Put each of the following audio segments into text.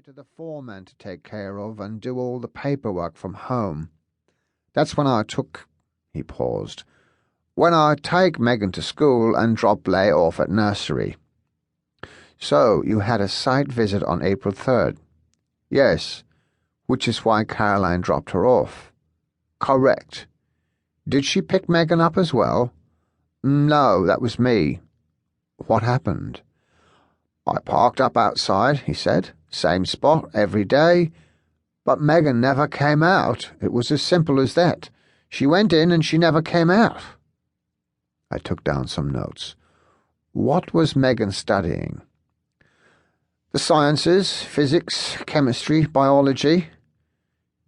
it to the foreman to take care of and do all the paperwork from home. That's when I took—" he paused. "When I take Megan to school and drop Leigh off at nursery." "So you had a site visit on April 3rd? "Yes, which is why Caroline dropped her off." "Correct. Did she pick Megan up as well?" "No, that was me." "What happened?" "I parked up outside," he said. "Same spot every day. But Megan never came out. It was as simple as that. She went in and she never came out." I took down some notes. "What was Megan studying?" "The sciences, physics, chemistry, biology."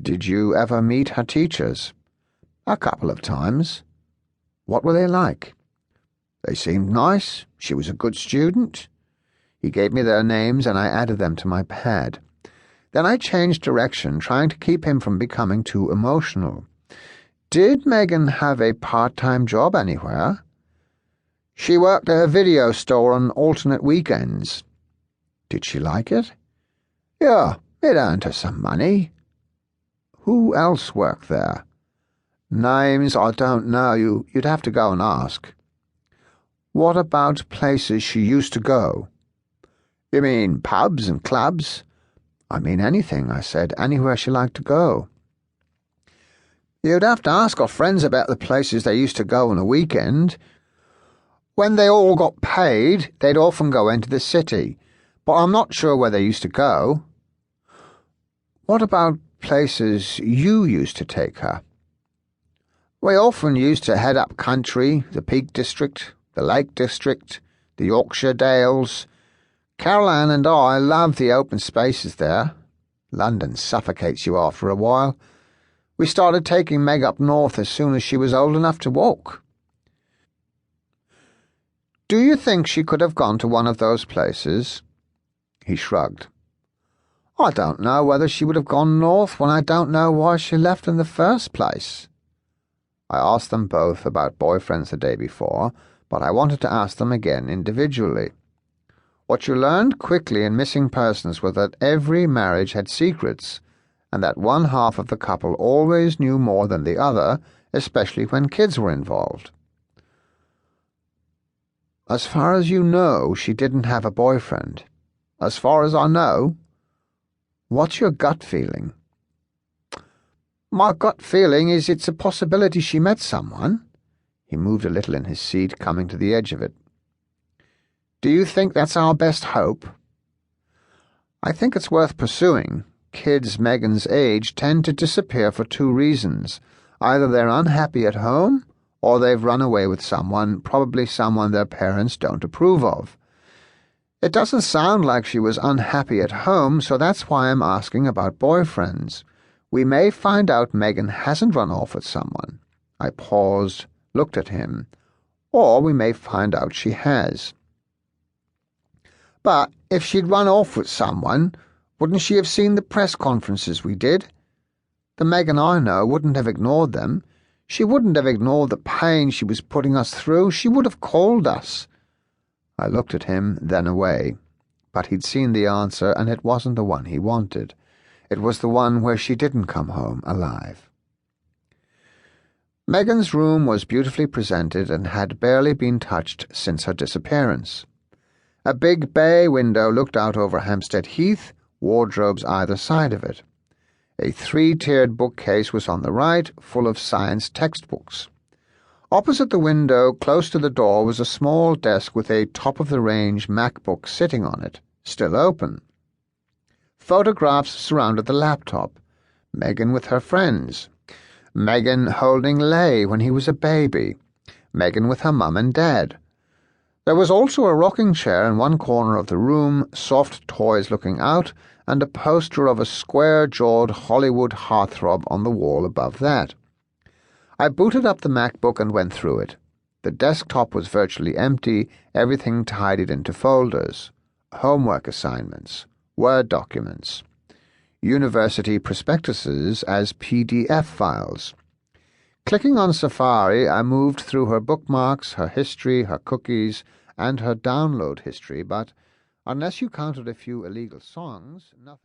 "Did you ever meet her teachers?" "A couple of times." "What were they like?" "They seemed nice. She was a good student." He gave me their names and I added them to my pad. Then I changed direction, trying to keep him from becoming too emotional. "Did Megan have a part-time job anywhere?" "She worked at a video store on alternate weekends." "Did she like it?" "Yeah, it earned her some money." "Who else worked there?" "Names I don't know. You'd have to go and ask." "What about places she used to go?" "You mean pubs and clubs?" "I mean anything," I said. "Anywhere she liked to go." "You'd have to ask her friends about the places they used to go on a weekend. When they all got paid, they'd often go into the city, but I'm not sure where they used to go." "What about places you used to take her?" "We often used to head up country, the Peak District, the Lake District, the Yorkshire Dales. Caroline and I love the open spaces there. London suffocates you after a while. We started taking Meg up north as soon as she was old enough to walk." "Do you think she could have gone to one of those places?" He shrugged. "I don't know whether she would have gone north when I don't know why she left in the first place." I asked them both about boyfriends the day before, but I wanted to ask them again individually. What you learned quickly in missing persons was that every marriage had secrets, and that one half of the couple always knew more than the other, especially when kids were involved. "As far as you know, she didn't have a boyfriend." "As far as I know." "What's your gut feeling?" "My gut feeling is it's a possibility she met someone." He moved a little in his seat, coming to the edge of it. "Do you think that's our best hope?" "I think it's worth pursuing. Kids Megan's age tend to disappear for two reasons. Either they're unhappy at home, or they've run away with someone, probably someone their parents don't approve of. It doesn't sound like she was unhappy at home, so that's why I'm asking about boyfriends. We may find out Megan hasn't run off with someone." I paused, looked at him. "Or we may find out she has." "But if she'd run off with someone, wouldn't she have seen the press conferences we did? The Megan I know wouldn't have ignored them. She wouldn't have ignored the pain she was putting us through. She would have called us." I looked at him, then away. But he'd seen the answer, and it wasn't the one he wanted. It was the one where she didn't come home alive. Megan's room was beautifully presented and had barely been touched since her disappearance. A big bay window looked out over Hampstead Heath, wardrobes either side of it. A three-tiered bookcase was on the right, full of science textbooks. Opposite the window, close to the door, was a small desk with a top-of-the-range MacBook sitting on it, still open. Photographs surrounded the laptop. Megan with her friends. Megan holding Leigh when he was a baby. Megan with her mum and dad. There was also a rocking chair in one corner of the room, soft toys looking out, and a poster of a square-jawed Hollywood heartthrob on the wall above that. I booted up the MacBook and went through it. The desktop was virtually empty, everything tidied into folders. Homework assignments, Word documents, university prospectuses as PDF files. Clicking on Safari, I moved through her bookmarks, her history, her cookies, and her download history, but unless you counted a few illegal songs, nothing.